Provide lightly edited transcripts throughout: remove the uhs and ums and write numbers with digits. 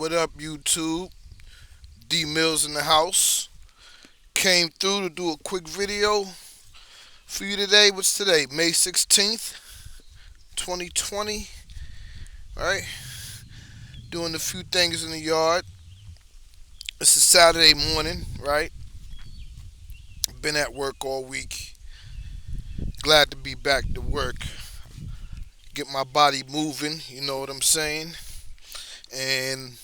What up, YouTube? D Mills in the house. Came through to do a quick video for you today. What's today? May 16th, 2020. Right? Doing a few things in the yard. It's a Saturday morning, right? Been at work all week. Glad to be back to work. Get my body moving, you know what I'm saying? And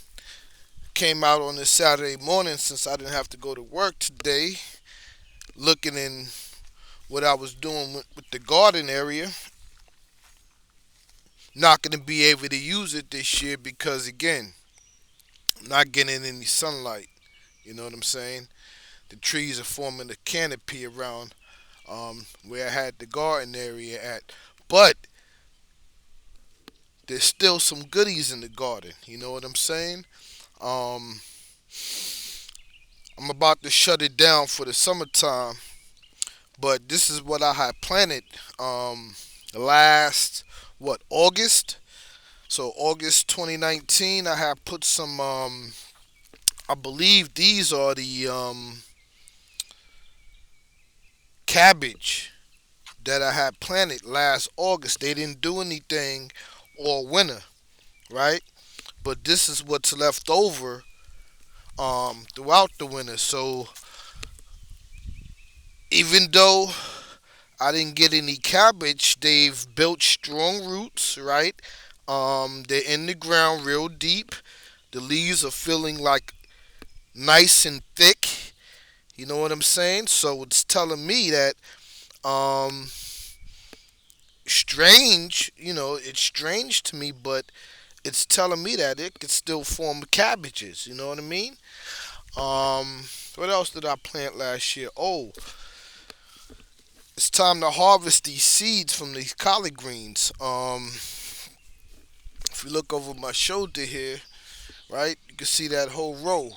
came out on this Saturday morning since I didn't have to go to work today. Looking in what I was doing with the garden area. Not going to be able to use it this year because, again, I'm not getting any sunlight. You know what I'm saying? The trees are forming a canopy around where I had the garden area at. But there's still some goodies in the garden. You know what I'm saying? Um, I'm about to shut it down for the summertime. But this is what I had planted last, August? So August 2019, I have put some. I believe these are the cabbage that I had planted last August. They didn't do anything all winter, right? But this is what's left over throughout the winter. So even though I didn't get any cabbage, they've built strong roots, right? They're in the ground real deep. The leaves are feeling like nice and thick. You know what I'm saying? So it's telling me that um strange, it's strange to me, but it's telling me that it could still form cabbages, you know what I mean? What else did I plant last year? Oh, it's time to harvest these seeds from these collard greens. If you look over my shoulder here, right, you can see that whole row,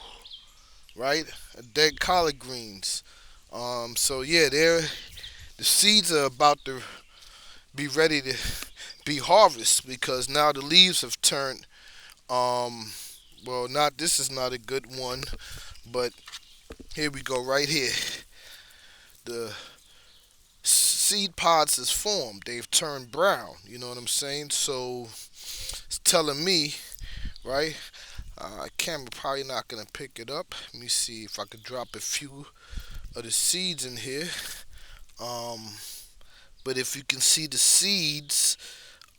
right? Dead collard greens. So yeah, the seeds are about to be ready to be harvested because now the leaves have turned. Um, not this is not a good one, but here we go right here. The seed pods is formed. They've turned brown. You know what I'm saying? So it's telling me, right? Camera probably not gonna pick it up. Let me see if I could drop a few of the seeds in here. Um, but if you can see the seeds,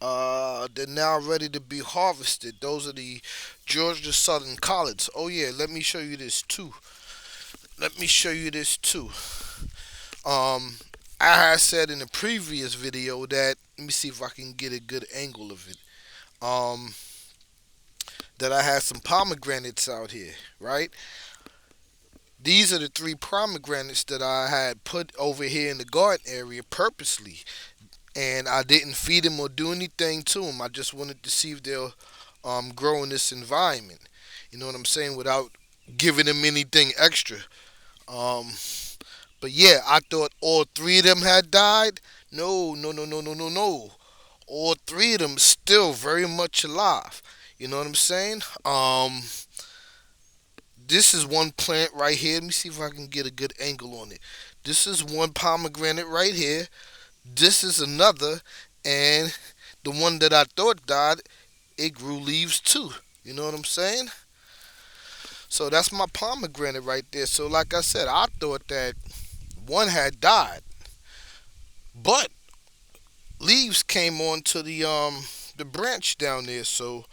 they're now ready to be harvested. Those are the Georgia Southern Collards. Oh yeah, let me show you this too. Let me show you this too. Um, I had said in the previous video that let me see if I can get a good angle of it. Um, that I had some pomegranates out here, right? These are the three pomegranates that I had put over here in the garden area purposely, and I didn't feed them or do anything to them. I just wanted to see if they'll grow in this environment. You know what I'm saying? Without giving them anything extra. Um, but yeah, I thought all three of them had died. No, no, no, no, no, no, no. All three of them still very much alive. You know what I'm saying? This is one plant right here. Let me see if I can get a good angle on it. This is one pomegranate right here. This is another, and the one that I thought died, it grew leaves too. You know what I'm saying? So that's my pomegranate right there. So like I said, I thought that one had died, but leaves came onto the branch down there. So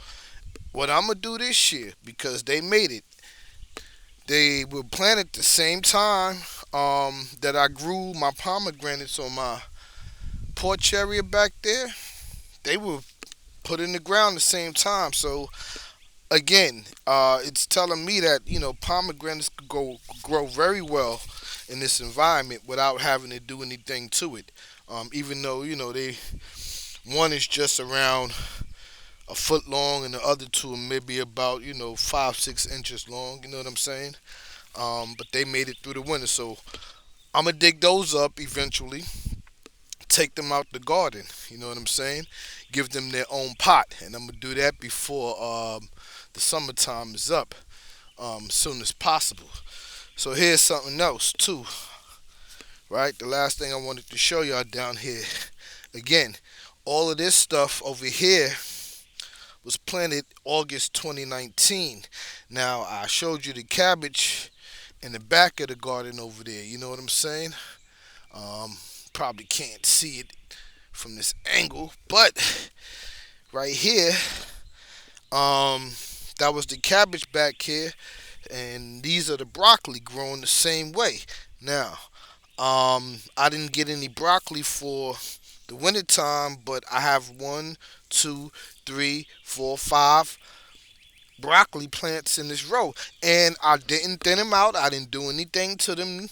what I'm gonna do this year because they made it. They were planted the same time that I grew my pomegranates on my porch area back there. They were put in the ground the same time. So again, it's telling me that pomegranates could grow very well in this environment without having to do anything to it. Even though they one is just around a foot long and the other two are maybe about 5-6 inches long. You know what I'm saying? But they made it through the winter, so I'm gonna dig those up eventually. Take them out the garden. You know what I'm saying? Give them their own pot, and I'm gonna do that before the summertime is up as soon as possible. So here's something else too, right? The last thing I wanted to show y'all down here. Again, all of this stuff over here was planted August 2019. Now I showed you the cabbage in the back of the garden over there. You know what I'm saying? Um, Probably can't see it from this angle, but right here, um, that was the cabbage back here, and these are the broccoli growing the same way. Now, I didn't get any broccoli for the winter time, but I have one, two, three, four, five broccoli plants in this row, and I didn't thin them out. I didn't do anything to them.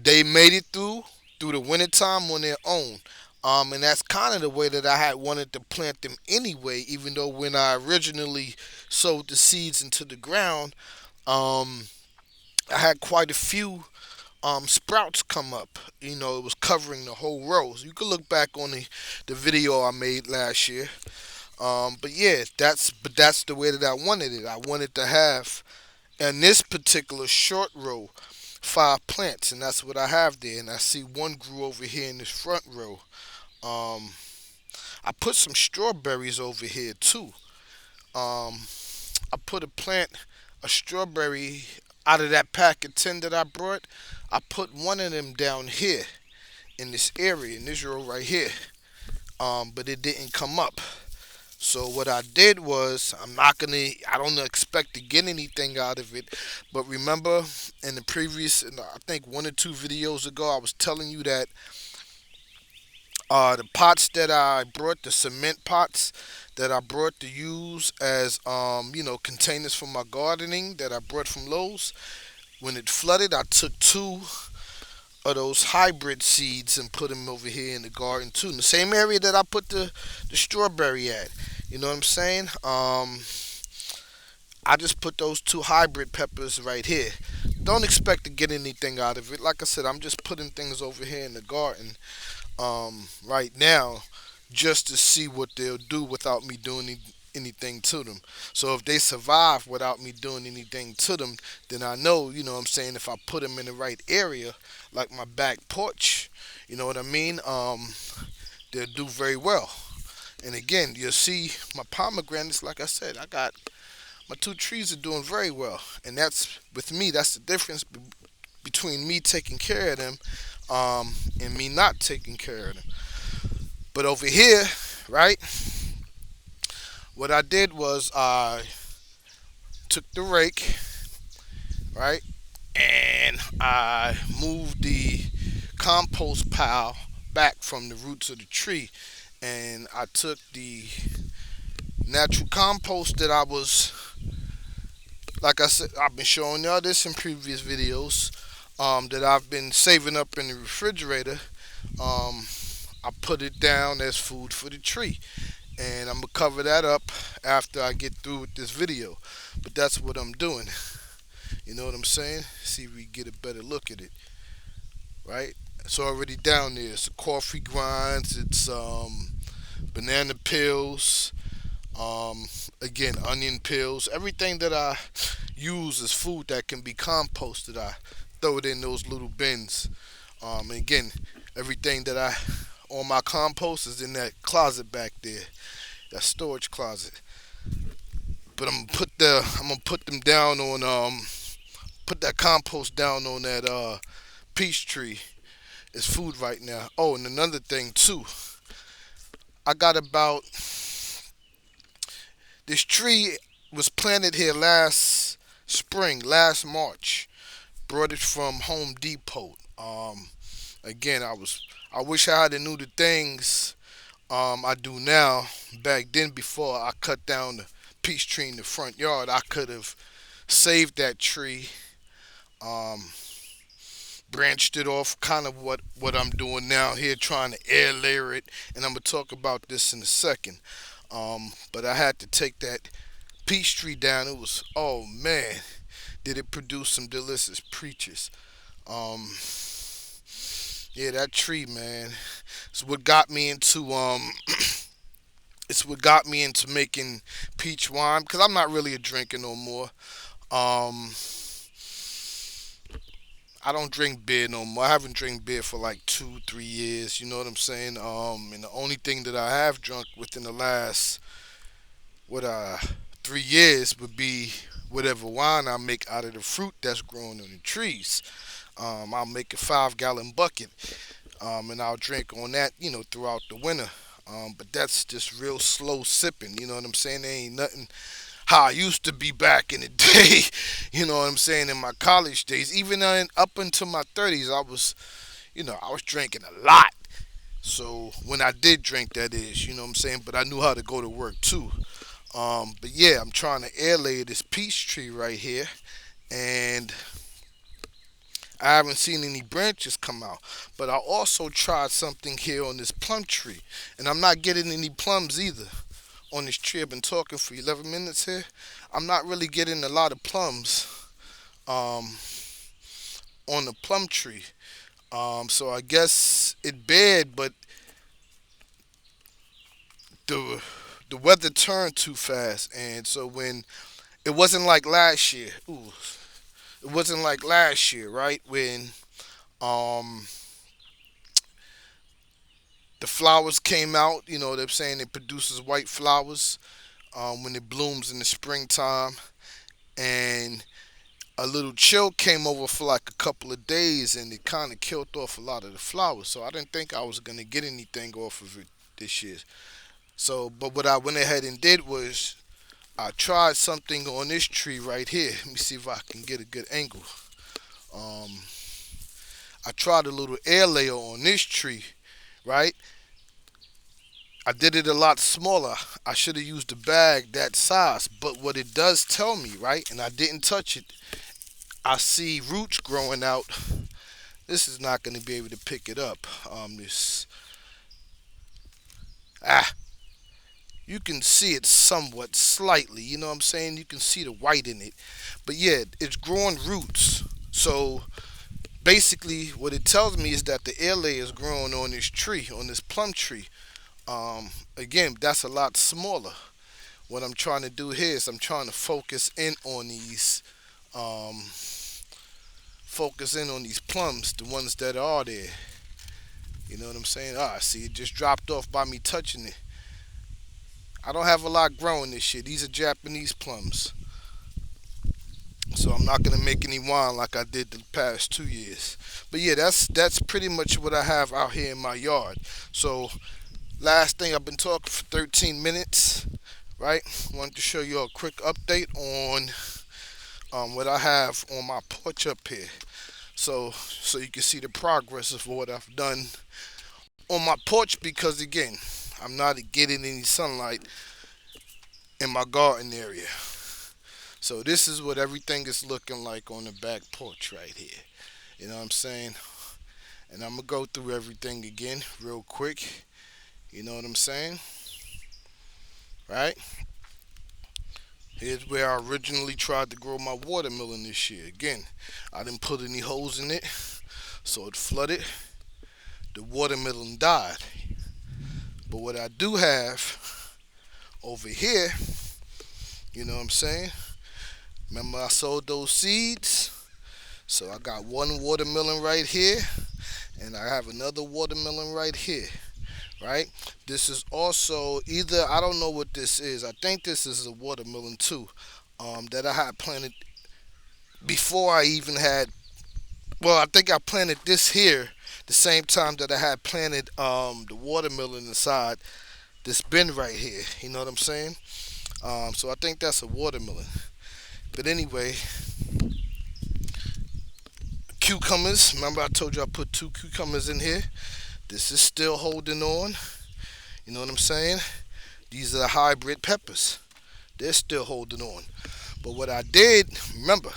They made it through the winter time on their own. And that's kind of the way that I had wanted to plant them anyway. Even though when I originally sowed the seeds into the ground, um, I had quite a few sprouts come up. You know, it was covering the whole row. So you could look back on the video I made last year. But yeah, that's the way that I wanted it. I wanted to have in this particular short row 5 plants, and that's what I have there. And I see one grew over here in this front row. Um, I put some strawberries over here too. Um, I put a strawberry out of that pack of 10 that I brought. I put one of them down here in this area, in this row right here. But it didn't come up. So what I did was, I don't expect to get anything out of it. But remember, in the previous, I think 1 or 2 videos ago, I was telling you that the pots that I brought, the cement pots that I brought to use as containers for my gardening that I brought from Lowe's. When it flooded, I took two of those hybrid seeds and put them over here in the garden too, in the same area that I put the strawberry at. You know what I'm saying? I just put those two hybrid peppers right here. Don't expect to get anything out of it. Like I said, I'm just putting things over here in the garden right now just to see what they'll do without me doing anything to them. So if they survive without me doing anything to them, then I know, you know what I'm saying, if I put them in the right area, like my back porch, you know what I mean, they'll do very well. And again, you'll see my pomegranates, like I said, I got my 2 trees are doing very well. And that's, with me, that's the difference between me taking care of them and me not taking care of them. But over here, right, what I did was I took the rake, right, and I moved the compost pile back from the roots of the tree. And I took the natural compost that I was, like I said, I've been showing y'all this in previous videos, that I've been saving up in the refrigerator. Um, I put it down as food for the tree. And I'm going to cover that up after I get through with this video. But that's what I'm doing. You know what I'm saying? See if we get a better look at it. Right? It's already down there. It's coffee grinds. It's banana peels. Um, Again, onion peels. Everything that I use as food that can be composted, I throw it in those little bins. And again, everything that I on my compost is in that closet back there, that storage closet. But I'm gonna put them down on put that compost down on that peach tree as food right now. Oh, and another thing too, I got about this tree was planted here last spring, last March. Brought it from Home Depot. Again, I wish I had knew the things I do now back then before I cut down the peach tree in the front yard. I could have saved that tree, um, branched it off, kind of what I'm doing now here, trying to air layer it, and I'm gonna talk about this in a second. But I had to take that peach tree down. It was, oh man, did it produce some delicious peaches. Um, yeah, that tree, man, is what got me into It's what got me into making peach wine because I'm not really a drinker no more. Um, I don't drink beer no more. I haven't drank beer for like 2, 3 years. You know what I'm saying? And the only thing that I have drunk within the last what 3 years would be whatever wine I make out of the fruit that's growing on the trees. I'll make a 5 gallon bucket, and I'll drink on that, throughout the winter. But that's just real slow sipping. You know what I'm saying? There ain't nothing how I used to be back in the day. You know what I'm saying? In my college days, even up until my 30s, I was drinking a lot. So when I did drink, that is, you know what I'm saying. But I knew how to go to work too. But yeah, I'm trying to air layer this peach tree right here, and I haven't seen any branches come out. But I also tried something here on this plum tree, and I'm not getting any plums either on this tree. I've been talking for 11 minutes here. I'm not really getting a lot of plums um, on the plum tree. So I guess it bad, but the the weather turned too fast, and so when it wasn't like last year. Ooh, it wasn't like last year, right? When um, the flowers came out, they're saying it produces white flowers when it blooms in the springtime, and a little chill came over for like a couple of days, and it kind of killed off a lot of the flowers. So I didn't think I was gonna get anything off of it this year. So, but what I went ahead and did was I tried something on this tree right here. Let me see if I can get a good angle. Um, I tried a little air layer on this tree, right? I did it a lot smaller. I should have used a bag that size. But what it does tell me, right? And I didn't touch it. I see roots growing out. This is not going to be able to pick it up. This ah, you can see it somewhat slightly. You know what I'm saying? You can see the white in it. But yeah, it's growing roots. So basically, what it tells me is that the air layer is growing on this tree, on this plum tree. Again, that's a lot smaller. What I'm trying to do here is I'm trying to um, focus in on these plums, the ones that are there. You know what I'm saying? Ah, see, it just dropped off by me touching it. I don't have a lot growing this shit. These are Japanese plums, so I'm not gonna make any wine like I did the past 2 years. But yeah, that's pretty much what I have out here in my yard. So last thing, I've been talking for 13 minutes, right? Wanted to show you a quick update on what I have on my porch up here. So you can see the progress of what I've done on my porch because again, I'm not getting any sunlight in my garden area. So this is what everything is looking like on the back porch right here. You know what I'm saying? And I'm gonna go through everything again real quick. You know what I'm saying? Right? Here's where I originally tried to grow my watermelon this year. Again, I didn't put any holes in it, so it flooded. The watermelon died. But what I do have over here, you know what I'm saying? Remember I sowed those seeds? So I got one watermelon right here, and I have another watermelon right here, right? This is also either, I don't know what this is. I think this is a watermelon too, that I had planted before I even had, well, I think I planted this here the same time that I had planted the watermelon inside this bin right here. You know what I'm saying? So I think that's a watermelon. But anyway, cucumbers. Remember I told you I put two cucumbers in here. This is still holding on. You know what I'm saying? These are the hybrid peppers. They're still holding on. But what I did, remember,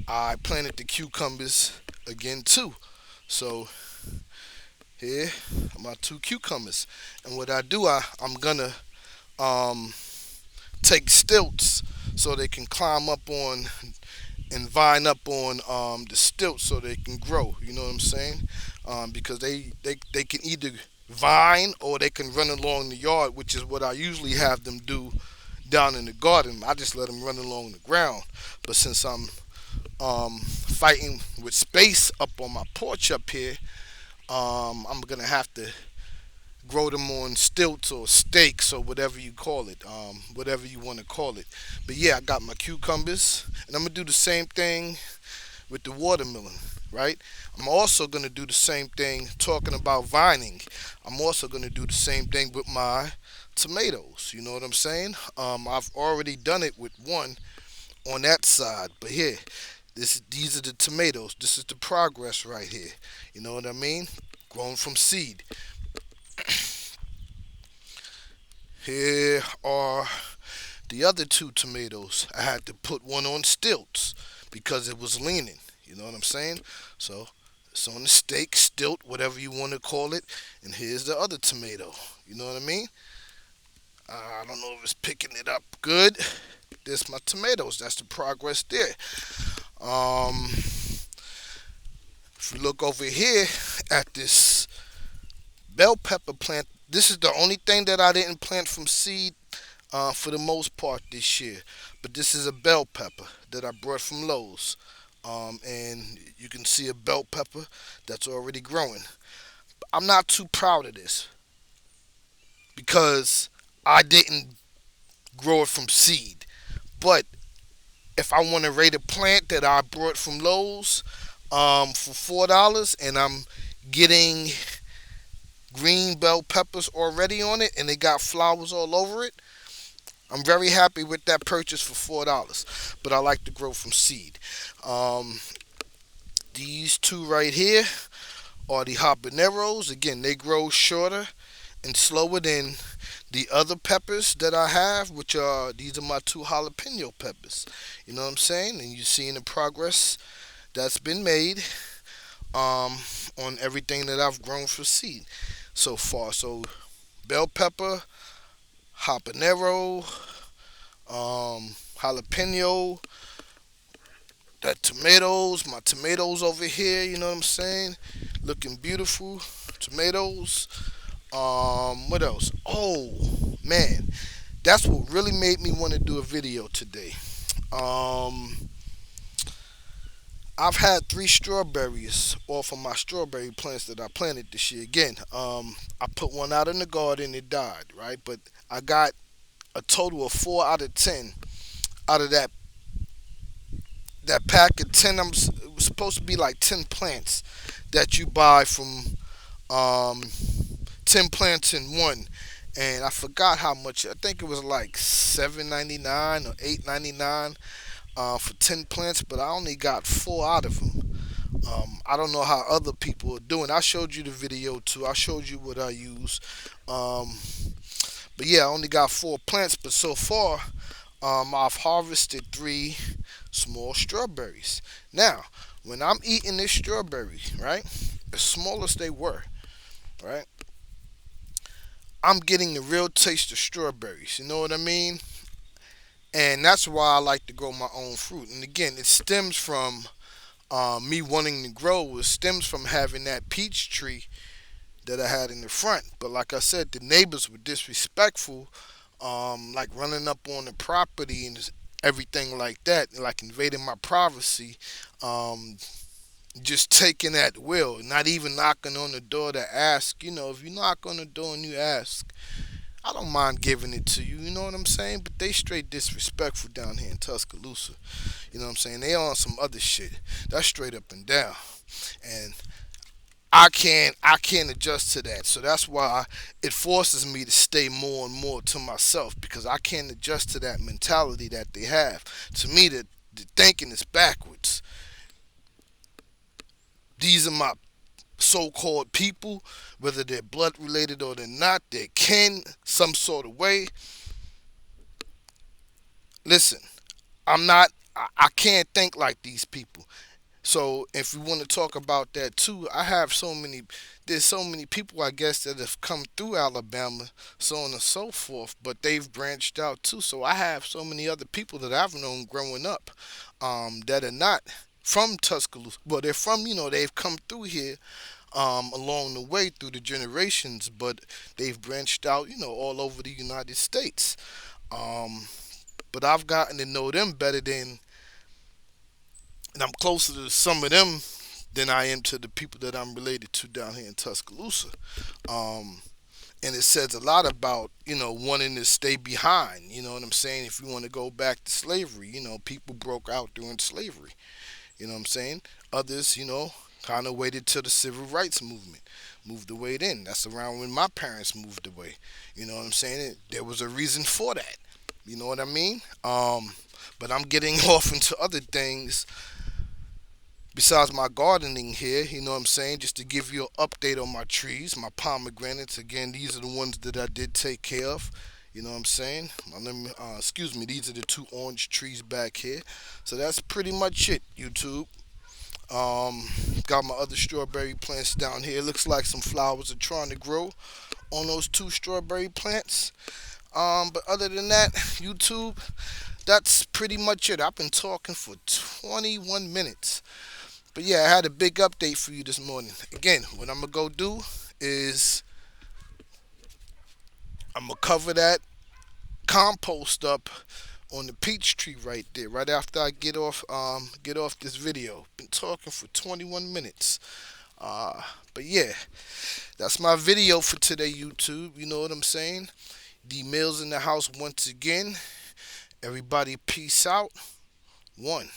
I planted the cucumbers again too. So here are my two cucumbers. And what I do, I'm gonna um, take stilts so they can climb up on and vine up on the stilts so they can grow. You know what I'm saying? Because they can either vine, or they can run along the yard, which is what I usually have them do down in the garden. I just let them run along the ground. But since I'm fighting with space up on my porch up here, I'm gonna have to grow them on stilts or stakes or whatever you call it, whatever you want to call it. But yeah, I got my cucumbers, and I'm gonna do the same thing with the watermelon, right? I'm also gonna do the same thing talking about vining. I'm also gonna do the same thing with my tomatoes. You know what I'm saying? I've already done it with one on that side, but here, these are the tomatoes. This is the progress right here. You know what I mean? Grown from seed. Here are the other two tomatoes. I had to put one on stilts because it was leaning. You know what I'm saying? So it's on the stake, stilt, whatever you want to call it. And here's the other tomato. You know what I mean? I don't know if it's picking it up good. There's my tomatoes. That's the progress there. Um, if you look over here at this bell pepper plant, this is the only thing that I didn't plant from seed for the most part this year. But this is a bell pepper that I brought from Lowe's. And you can see a bell pepper that's already growing. I'm not too proud of this because I didn't grow it from seed. But if I want to rate a plant that I brought from Lowe's for $4, and I'm getting green bell peppers already on it and they got flowers all over it, I'm very happy with that purchase for $4. But I like to grow from seed. Um, these two right here are the habaneros. Again, they grow shorter and slower than the other peppers that I have, which are these are my two jalapeno peppers. You know what I'm saying? And you're seeing the progress that's been made on everything that I've grown for seed so far. So bell pepper, habanero, jalapeno, that tomatoes, my tomatoes over here. You know what I'm saying? Looking beautiful. Tomatoes. What else? Oh man, that's what really made me want to do a video today. Um, I've had three strawberries off of my strawberry plants that I planted this year. Again, I put one out in the garden, it died, right? But I got a total of 4 out of 10 out of that pack of 10. It was supposed to be like 10 plants that you buy from 10 plants in one. And I forgot how much. I think it was like $7.99 or $8.99 for 10 plants, but I only got 4 out of them. I don't know how other people are doing. I showed you the video too. I showed you what I use. Um, but yeah, I only got 4 plants. But so far, I've harvested 3 small strawberries. Now, when I'm eating this strawberry, right, as small as they were, right, I'm getting the real taste of strawberries. You know what I mean? And that's why I like to grow my own fruit. And again, it stems from me wanting to grow. It stems from having that peach tree that I had in the front. But like I said, the neighbors were disrespectful, like running up on the property and everything like that, like invading my privacy, um, just taking at will, not even knocking on the door to ask. You know, if you knock on the door and you ask, I don't mind giving it to you. You know what I'm saying? But they straight disrespectful down here in Tuscaloosa. You know what I'm saying? They on some other shit. That's straight up and down. And I can't adjust to that. So that's why it forces me to stay more and more to myself because I can't adjust to that mentality that they have. To me, the thinking is backwards. These are my so-called people, whether they're blood related or they're not, they're kin some sort of way. Listen, I'm not. I can't think like these people. So if we want to talk about that too, I have so many. There's so many people I guess that have come through Alabama, so on and so forth. But they've branched out too. So I have so many other people that I've known growing up, that are not from Tuscaloosa. Well, they're from. They've come through here, along the way through the generations, but they've branched out, all over the United States. Um, but I've gotten to know them better than, and I'm closer to some of them than I am to the people that I'm related to down here in Tuscaloosa. Um, and it says a lot about, wanting to stay behind. You know what I'm saying? If you want to go back to slavery, people broke out during slavery. You know what I'm saying? Others, kind of waited till the civil rights movement moved away. Then that's around when my parents moved away. You know what I'm saying? There was a reason for that. You know what I mean? But I'm getting off into other things besides my gardening here. You know what I'm saying? Just to give you an update on my trees, my pomegranates. Again, these are the ones that I did take care of. You know what I'm saying? Excuse me. These are the two orange trees back here. So that's pretty much it, YouTube. Um, got my other strawberry plants down here. Looks like some flowers are trying to grow on those two strawberry plants. But other than that, YouTube, that's pretty much it. I've been talking for 21 minutes. But yeah, I had a big update for you this morning. Again, what I'm gonna go do is I'm gonna cover that compost up on the peach tree right there, right after I get off this video. Been talking for 21 minutes. Uh, but yeah, that's my video for today, YouTube. You know what I'm saying? The Mills in the house once again. Everybody, peace out. One.